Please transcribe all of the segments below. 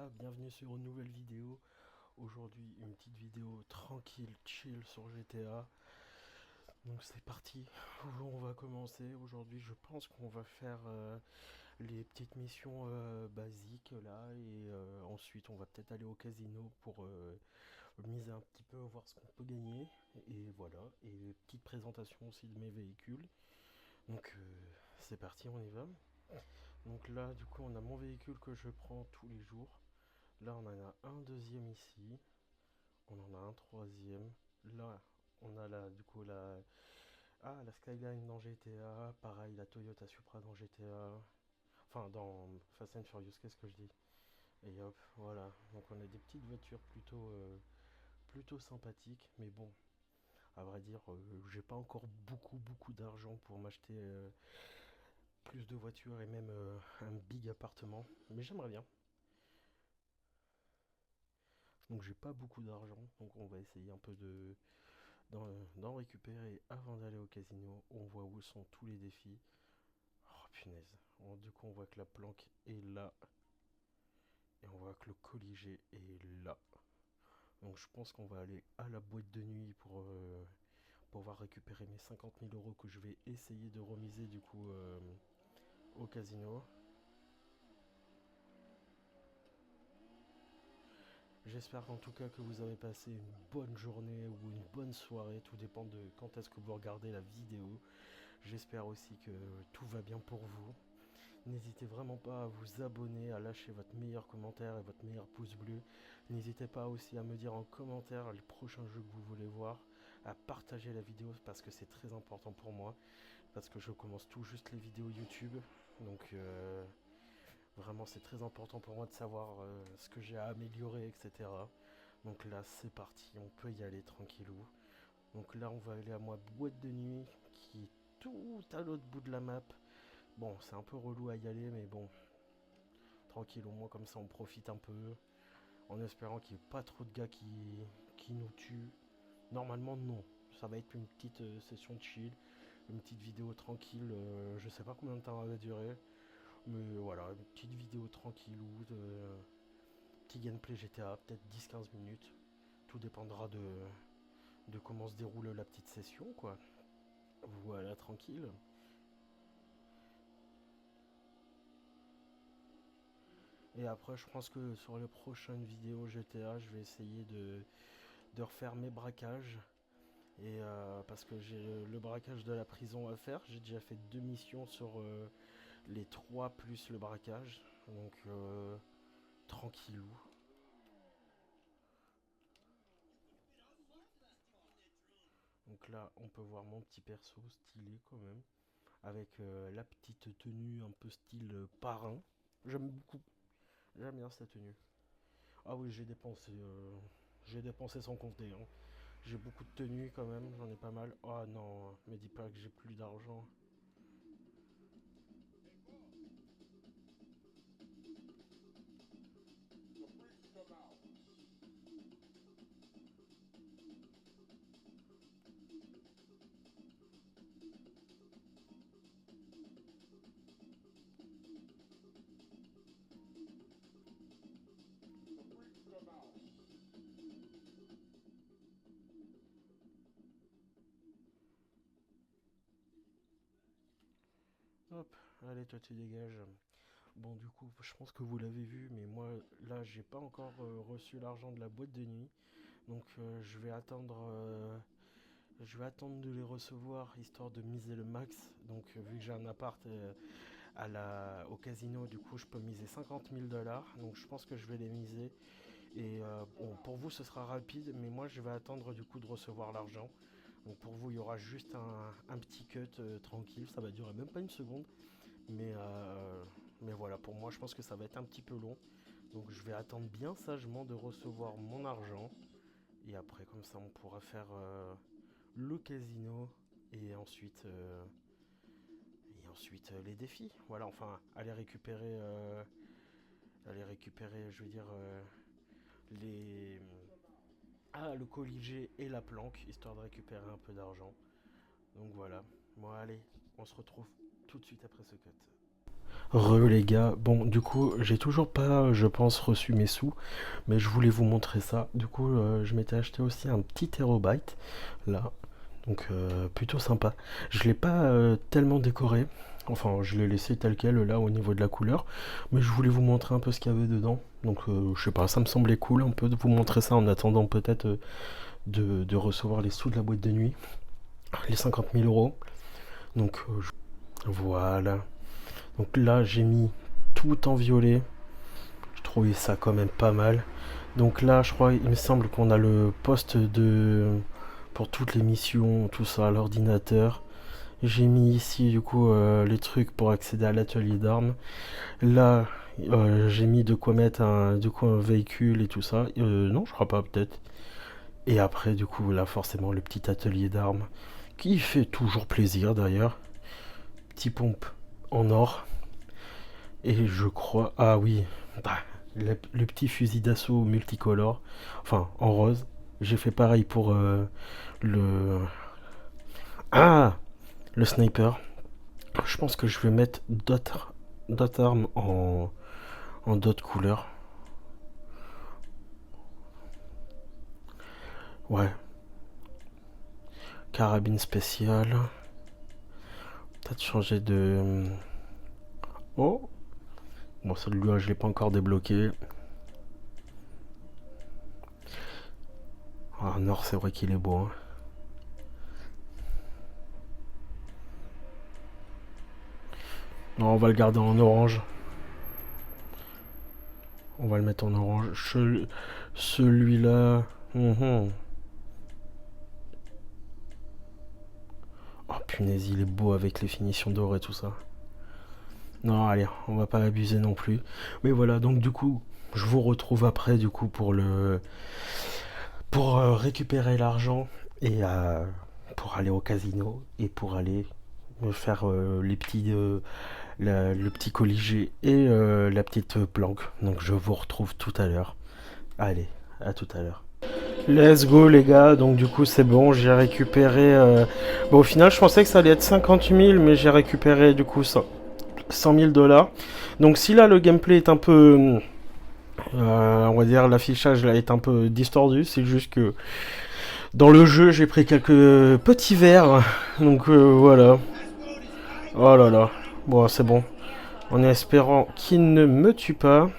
GTA, bienvenue sur une nouvelle vidéo. Aujourd'hui, une petite vidéo tranquille, chill sur GTA. Donc c'est parti, on va commencer. Aujourd'hui, je pense qu'on va faire les petites missions basiques là. Et ensuite, on va peut-être aller au casino pour miser un petit peu, voir ce qu'on peut gagner. Et voilà, et petite présentation aussi de mes véhicules. Donc c'est parti, on y va. Donc là, du coup, on a mon véhicule que je prends tous les jours. Là, on en a un deuxième ici. On en a un troisième. Là, on a la, du coup la Skyline dans GTA. Pareil, la Toyota Supra dans GTA. Enfin, dans Fast and Furious, qu'est-ce que je dis? Et hop, voilà. Donc on a des petites voitures plutôt sympathiques. Mais bon, à vrai dire, j'ai pas encore beaucoup d'argent pour m'acheter plus de voitures et même un big appartement. Mais j'aimerais bien. Donc j'ai pas beaucoup d'argent, donc on va essayer un peu d'en récupérer avant d'aller au casino. On voit où sont tous les défis. Oh punaise. Du coup on voit que la planque est là. Et on voit que le colliger est là. Donc je pense qu'on va aller à la boîte de nuit pour pouvoir récupérer mes 50 000 € que je vais essayer de remiser du coup au casino. J'espère en tout cas que vous avez passé une bonne journée ou une bonne soirée, tout dépend de quand est-ce que vous regardez la vidéo. J'espère aussi que tout va bien pour vous. N'hésitez vraiment pas à vous abonner, à lâcher votre meilleur commentaire et votre meilleur pouce bleu. N'hésitez pas aussi à me dire en commentaire les prochains jeux que vous voulez voir, à partager la vidéo parce que c'est très important pour moi, parce que je commence tout juste les vidéos YouTube. Donc vraiment c'est très important pour moi de savoir ce que j'ai à améliorer, etc. Donc là c'est parti, on peut y aller tranquillou. Donc là on va aller à ma boîte de nuit qui est tout à l'autre bout de la map. Bon, c'est un peu relou à y aller, mais bon, tranquille, au moins comme ça on profite un peu, en espérant qu'il n'y ait pas trop de gars qui nous tuent. Normalement, non. Ça va être une petite session de chill, une petite vidéo tranquille. Je sais pas combien de temps elle va durer, mais voilà, une petite vidéo tranquille ou petit gameplay GTA, peut-être 10-15 minutes. Tout dépendra de comment se déroule la petite session, quoi. Voilà, tranquille. Et après, je pense que sur les prochaines vidéos GTA, je vais essayer de refaire mes braquages. Et parce que j'ai le braquage de la prison à faire. J'ai déjà fait 2 missions sur les 3 plus le braquage. Donc tranquillou. Donc là, on peut voir mon petit perso stylé quand même. Avec la petite tenue un peu style parrain. J'aime beaucoup. J'aime bien cette tenue. Ah oui, j'ai dépensé sans compter, hein. J'ai beaucoup de tenues quand même, j'en ai pas mal. Oh non, me dis pas que j'ai plus d'argent. Hop, allez toi tu dégages. Bon du coup, je pense que vous l'avez vu, mais moi là j'ai pas encore reçu l'argent de la boîte de nuit. Donc je vais attendre de les recevoir histoire de miser le max. Donc vu que j'ai un appart au casino, du coup je peux miser 50 000 $. Donc je pense que je vais les miser. Et bon, pour vous ce sera rapide, mais moi je vais attendre du coup de recevoir l'argent. Donc pour vous il y aura juste un petit cut tranquille, ça va durer même pas une seconde. Mais, euh, mais voilà, pour moi je pense que ça va être un petit peu long. Donc je vais attendre bien sagement de recevoir mon argent. Et après comme ça on pourra faire le casino et ensuite les défis. Voilà, enfin aller récupérer, je veux dire les le colliger et la planque histoire de récupérer un peu d'argent. Donc voilà. Bon allez, on se retrouve tout de suite après ce cut. Les gars, bon du coup j'ai toujours pas je pense reçu mes sous, mais je voulais vous montrer ça. Du coup je m'étais acheté aussi un petit terabyte là, donc plutôt sympa. Je l'ai pas tellement décoré, enfin je l'ai laissé tel quel là au niveau de la couleur, mais je voulais vous montrer un peu ce qu'il y avait dedans. Donc je sais pas, ça me semblait cool un peu de vous montrer ça en attendant peut-être de recevoir les sous de la boîte de nuit, les 50 000 euros. Donc voilà. Donc là, j'ai mis tout en violet. Je trouvais ça quand même pas mal. Donc là, je crois, il me semble qu'on a le poste de pour toutes les missions, tout ça, à l'ordinateur. J'ai mis ici du coup les trucs pour accéder à l'atelier d'armes. Là, j'ai mis de quoi mettre un véhicule et tout ça. Non, je crois pas peut-être. Et après, du coup, là, forcément, le petit atelier d'armes qui fait toujours plaisir d'ailleurs. Petit pompe en or. Et je crois... Ah oui, bah, le petit fusil d'assaut multicolore, enfin en rose. J'ai fait pareil pour le... Ah, le sniper. Je pense que je vais mettre d'autres armes en d'autres couleurs. Ouais, carabine spéciale. Peut-être changer de... Oh, bon celui-là je l'ai pas encore débloqué. Ah non, c'est vrai qu'il est beau. Hein. Non, on va le garder en orange. On va le mettre en orange. Celui-là... Oh punaise, il est beau avec les finitions d'or et tout ça. Non, allez, on va pas abuser non plus. Mais voilà, donc du coup, je vous retrouve après du coup pour récupérer l'argent et pour aller au casino et pour aller me faire le petit colliger et la petite planque. Donc je vous retrouve tout à l'heure. Allez, à tout à l'heure. Let's go les gars, donc du coup c'est bon, j'ai récupéré... Bon au final je pensais que ça allait être 50 000, mais j'ai récupéré du coup 100 000 $. Donc si là le gameplay est un peu... on va dire l'affichage là est un peu distordu, c'est juste que dans le jeu j'ai pris quelques petits verres, donc voilà. Oh là là, bon c'est bon, en espérant qu'il ne me tue pas.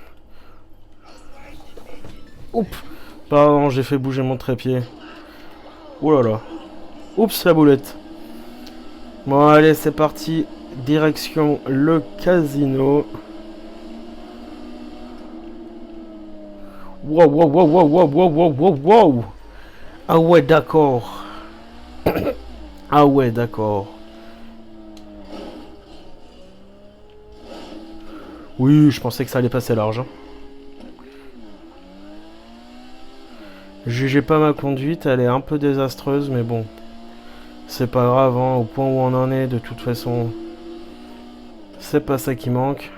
Oups, pardon, j'ai fait bouger mon trépied. Oh là là, oups la boulette. Bon allez c'est parti, direction le casino. Wow wow wow wow wow wow wow wow wow. Ah ouais d'accord. Ah ouais d'accord. Oui je pensais que ça allait passer large. Hein. Jugez pas ma conduite, elle est un peu désastreuse mais bon. C'est pas grave hein, au point où on en est de toute façon. C'est pas ça qui manque.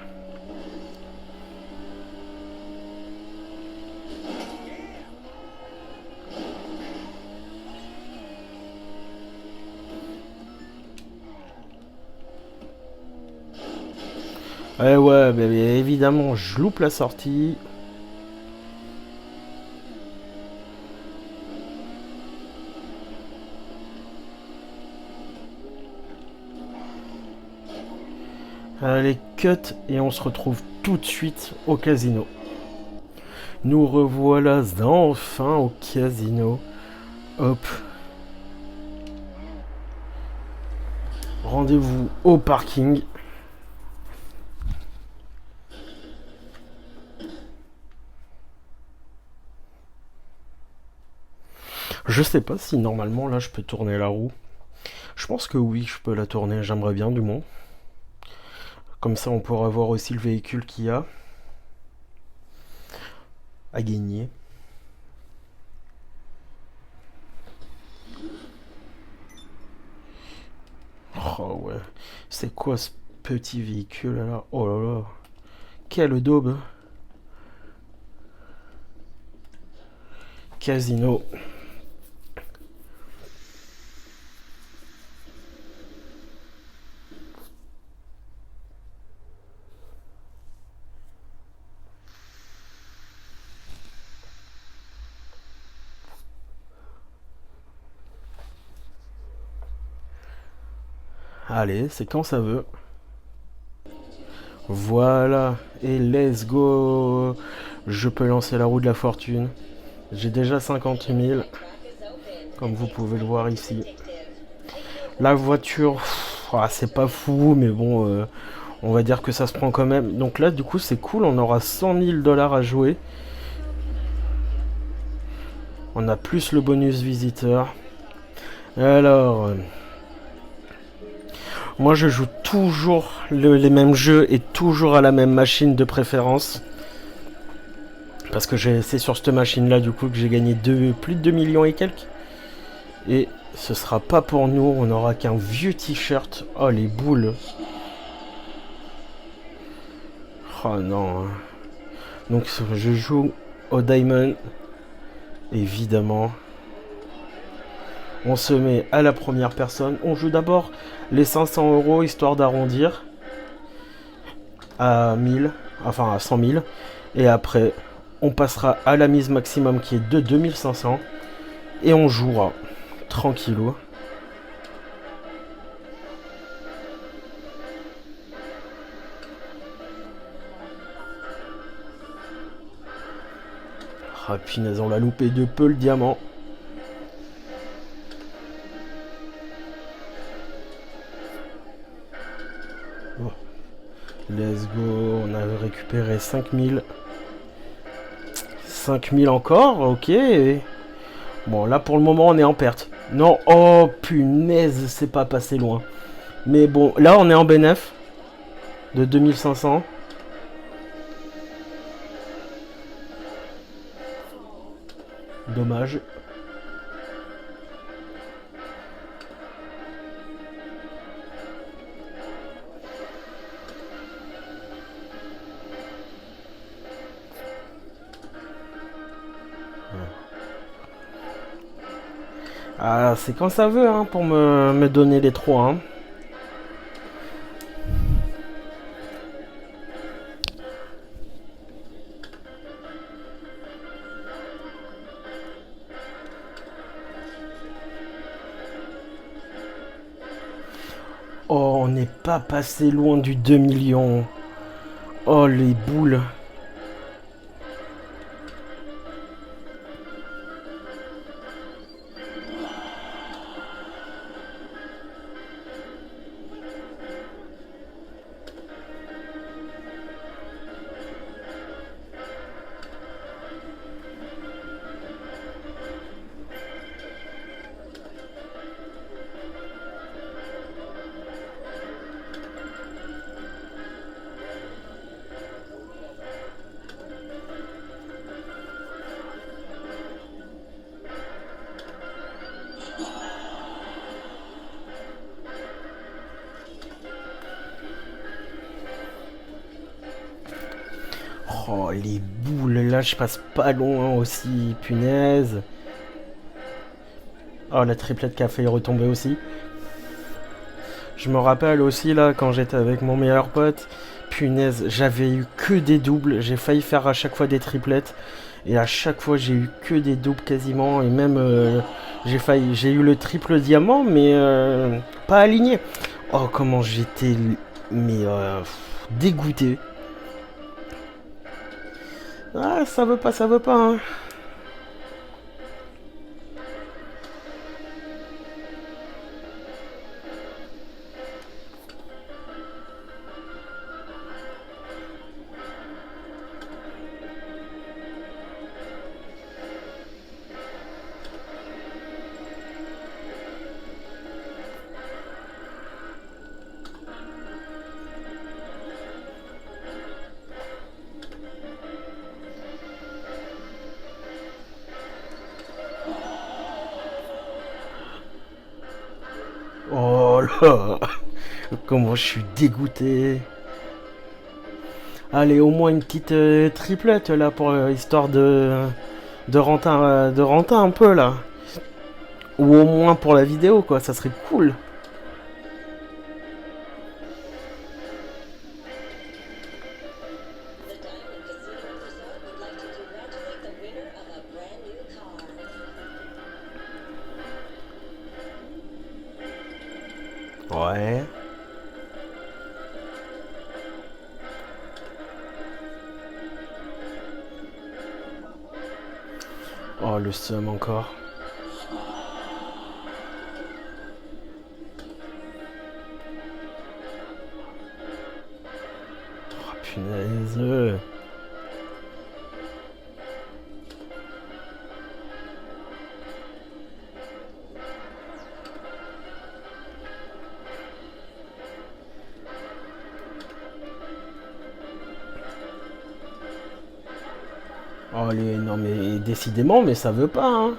Eh ouais, mais évidemment, je loupe la sortie. Allez, cut, et on se retrouve tout de suite au casino. Nous revoilà enfin au casino. Hop. Rendez-vous au parking. Je sais pas si normalement là je peux tourner la roue. Je pense que oui, je peux la tourner, j'aimerais bien du moins. Comme ça on pourra voir aussi le véhicule qu'il y a à gagner. Oh ouais, c'est quoi ce petit véhicule là? Oh là là, quelle daube. Casino. Allez, c'est quand ça veut. Voilà, et let's go. Je peux lancer la roue de la fortune. J'ai déjà 50 000, comme vous pouvez le voir ici. La voiture, c'est pas fou, mais bon, on va dire que ça se prend quand même. Donc là, du coup, c'est cool, on aura 100 000 dollars à jouer. On a plus le bonus visiteur. Alors, moi je joue toujours les mêmes jeux et toujours à la même machine de préférence. Parce que c'est sur cette machine là du coup que j'ai gagné plus de 2 millions et quelques. Et ce sera pas pour nous, on aura qu'un vieux t-shirt. Oh les boules. Oh non. Donc je joue au Diamond. Évidemment. On se met à la première personne. On joue d'abord les 500 € histoire d'arrondir à 1000, enfin à 100 000. Et après, on passera à la mise maximum qui est de 2500. Et on jouera tranquillou. Ah punaise, on l'a loupé de peu le diamant. Bon. Let's go, on a récupéré 5000. 5000 encore, ok. Bon, là pour le moment on est en perte. Non, oh punaise, c'est pas passé loin. Mais bon, là on est en bénéf de 2500. Dommage. Ah, c'est quand ça veut hein, pour me donner les 3. Hein. Oh, on n'est pas passé loin du 2 millions. Oh, les boules. Oh, les boules, là, je passe pas loin aussi, punaise. Oh, la triplette qui a failli retomber aussi. Je me rappelle aussi, là, quand j'étais avec mon meilleur pote, punaise, j'avais eu que des doubles. J'ai failli faire à chaque fois des triplettes. Et à chaque fois, j'ai eu que des doubles quasiment. Et même, j'ai eu le triple diamant, mais pas aligné. Oh, comment j'étais, mais dégoûté. Ah, ça veut pas, ça veut pas. Hein. Oh là, comment je suis dégoûté. Allez, au moins une petite triplette là pour histoire de renter un peu là. Ou au moins pour la vidéo quoi, ça serait cool. Ouais. Oh, le seum encore. Oh, punaise. Oh, non mais décidément, mais ça veut pas, hein.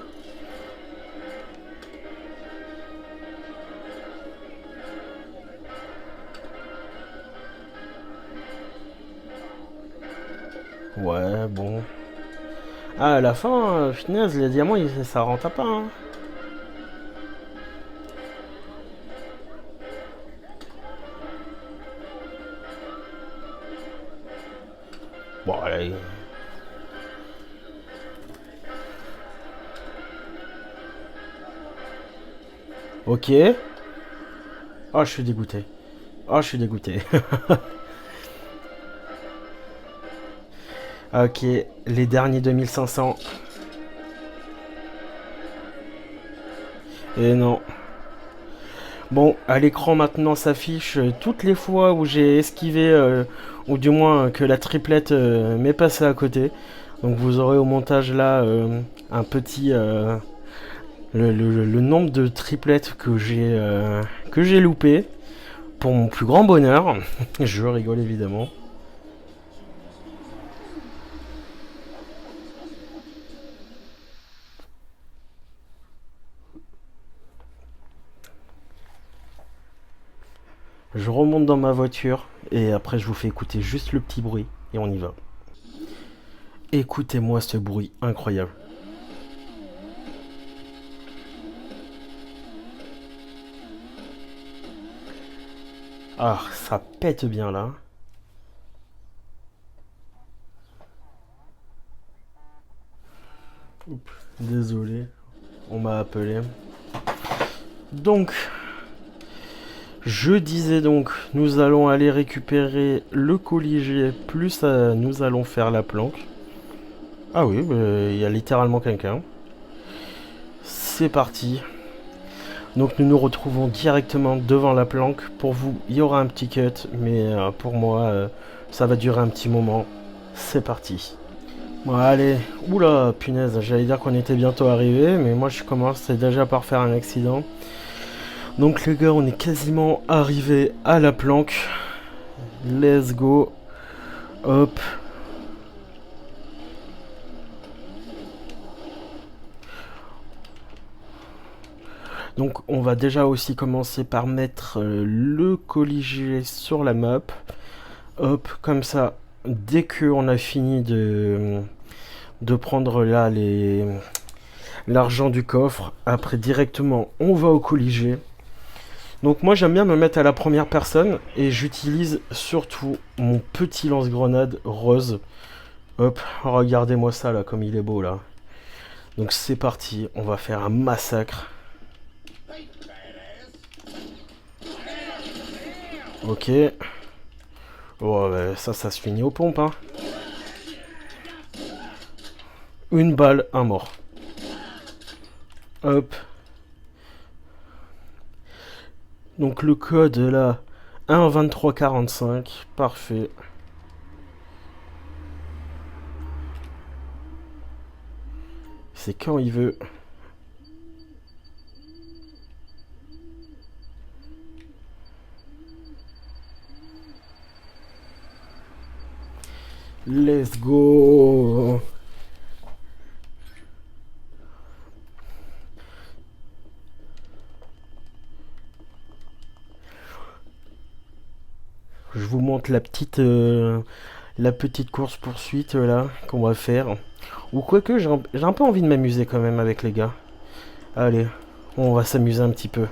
Ouais, bon. Ah, à la fin, punaise, les diamants, ça rentre pas, hein. Bon, allez. Ok. Oh, je suis dégoûté. Oh, je suis dégoûté. Ok, les derniers 2500. Et non. Bon, à l'écran maintenant s'affiche toutes les fois où j'ai esquivé, ou du moins que la triplette m'est passée à côté. Donc vous aurez au montage là un petit... le nombre de triplettes que j'ai loupé. Pour mon plus grand bonheur. Je rigole évidemment. Je remonte dans ma voiture et après je vous fais écouter juste le petit bruit et on y va. Écoutez-moi ce bruit incroyable. Ah, ça pète bien là. Oups, désolé, on m'a appelé. Donc, je disais donc, nous allons aller récupérer le collier, plus nous allons faire la planque. Ah oui, il y a littéralement quelqu'un. C'est parti. Donc nous nous retrouvons directement devant la planque. Pour vous, il y aura un petit cut, mais pour moi, ça va durer un petit moment. C'est parti. Bon, allez. Oula, punaise, j'allais dire qu'on était bientôt arrivé, mais moi je commence déjà par faire un accident. Donc les gars, on est quasiment arrivé à la planque. Let's go. Hop. Donc on va déjà aussi commencer par mettre le collier sur la map. Hop, comme ça, dès qu'on a fini de prendre là l'argent du coffre, après directement on va au collier. Donc moi j'aime bien me mettre à la première personne et j'utilise surtout mon petit lance-grenade rose. Hop, regardez-moi ça là, comme il est beau là. Donc c'est parti, on va faire un massacre. Ok. Oh, bah, ça se finit aux pompes, hein. Une balle, un mort. Hop. Donc le code là, 1.23.45, parfait. C'est quand il veut. Let's go. Je vous montre la petite course poursuite là qu'on va faire. Ou quoique j'ai un peu envie de m'amuser quand même avec les gars. Allez, on va s'amuser un petit peu.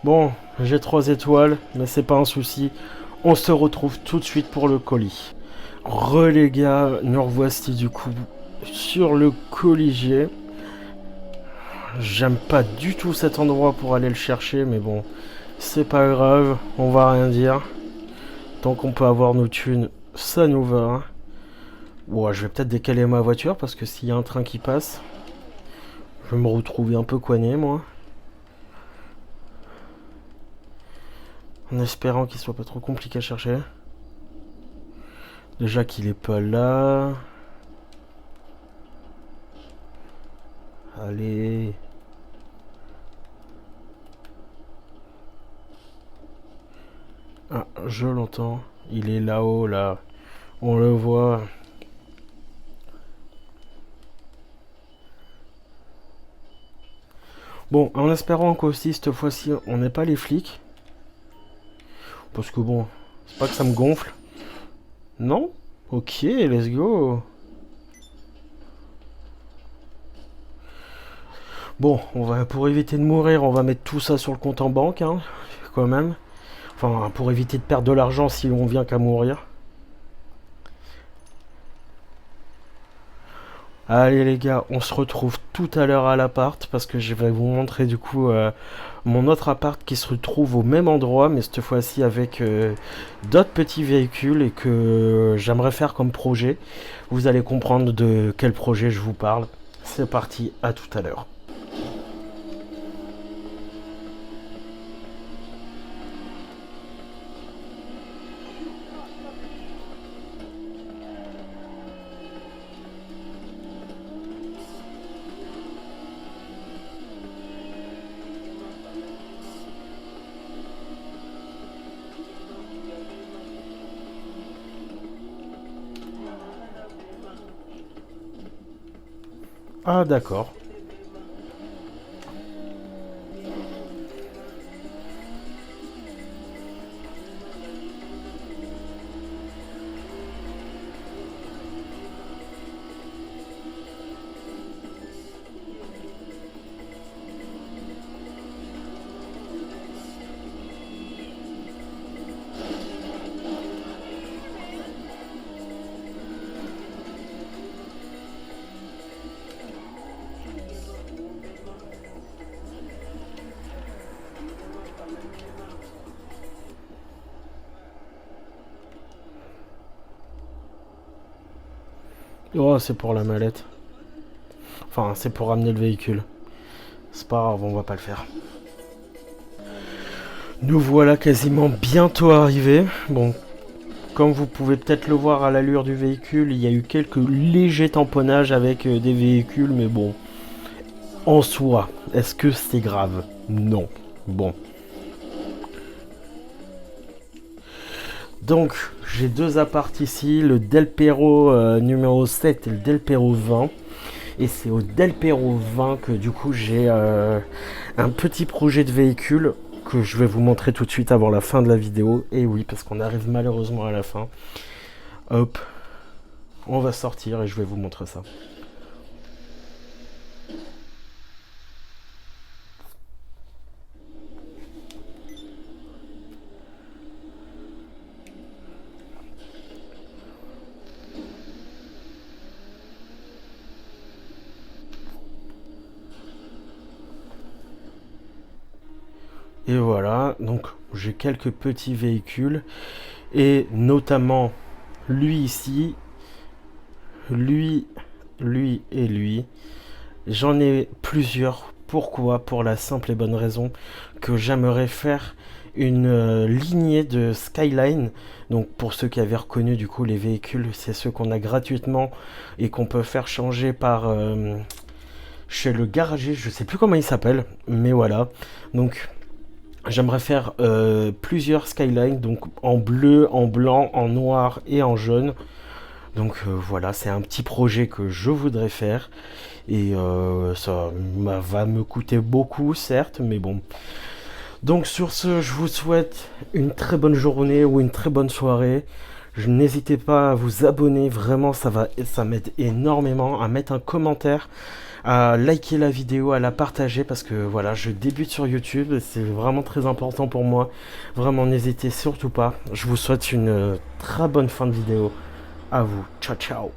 Bon, j'ai 3 étoiles, mais c'est pas un souci. On se retrouve tout de suite pour le colis. Les gars, nous revoici du coup sur le collier. j'aime pas du tout cet endroit pour aller le chercher, mais bon, c'est pas grave, on va rien dire. Tant qu'on peut avoir nos thunes, ça nous va. Bon, je vais peut-être décaler ma voiture parce que s'il y a un train qui passe, je vais me retrouver un peu coigné, moi. En espérant qu'il soit pas trop compliqué à chercher. Déjà qu'il est pas là. Allez. Ah, je l'entends. Il est là-haut, là. On le voit. Bon, en espérant qu'aussi cette fois-ci on n'est pas les flics. Parce que bon, c'est pas que ça me gonfle. Non? Ok, let's go. Bon, pour éviter de mourir, on va mettre tout ça sur le compte en banque, hein, quand même. Enfin, pour éviter de perdre de l'argent si on vient qu'à mourir. Allez les gars, on se retrouve tout à l'heure à l'appart parce que je vais vous montrer du coup mon autre appart qui se retrouve au même endroit mais cette fois-ci avec d'autres petits véhicules et que j'aimerais faire comme projet. Vous allez comprendre de quel projet je vous parle. C'est parti, à tout à l'heure. Ah d'accord. Oh, c'est pour la mallette. Enfin, c'est pour ramener le véhicule. C'est pas grave, on va pas le faire. Nous voilà quasiment bientôt arrivés. Bon, comme vous pouvez peut-être le voir à l'allure du véhicule, il y a eu quelques légers tamponnages avec des véhicules, mais bon, en soi, est-ce que c'est grave? Non. Bon. Donc, j'ai deux apparts ici, le Del Perro numéro 7 et le Del Perro 20. Et c'est au Del Perro 20 que du coup j'ai un petit projet de véhicule que je vais vous montrer tout de suite avant la fin de la vidéo. Et oui, parce qu'on arrive malheureusement à la fin. Hop, on va sortir et je vais vous montrer ça. Et voilà, donc j'ai quelques petits véhicules et notamment lui ici, lui et lui. J'en ai plusieurs. Pourquoi? Pour la simple et bonne raison que j'aimerais faire une lignée de Skyline. Donc pour ceux qui avaient reconnu du coup les véhicules, c'est ceux qu'on a gratuitement et qu'on peut faire changer par chez le garagiste. Je sais plus comment il s'appelle, mais voilà. Donc j'aimerais faire plusieurs Skylines, donc en bleu, en blanc, en noir et en jaune. Donc voilà, c'est un petit projet que je voudrais faire. Et ça va me coûter beaucoup, certes, mais bon. Donc sur ce, je vous souhaite une très bonne journée ou une très bonne soirée. N'hésitez pas à vous abonner, vraiment ça m'aide énormément, à mettre un commentaire, à liker la vidéo, à la partager parce que voilà, je débute sur YouTube, c'est vraiment très important pour moi. Vraiment, n'hésitez surtout pas. Je vous souhaite une très bonne fin de vidéo. À vous, ciao ciao.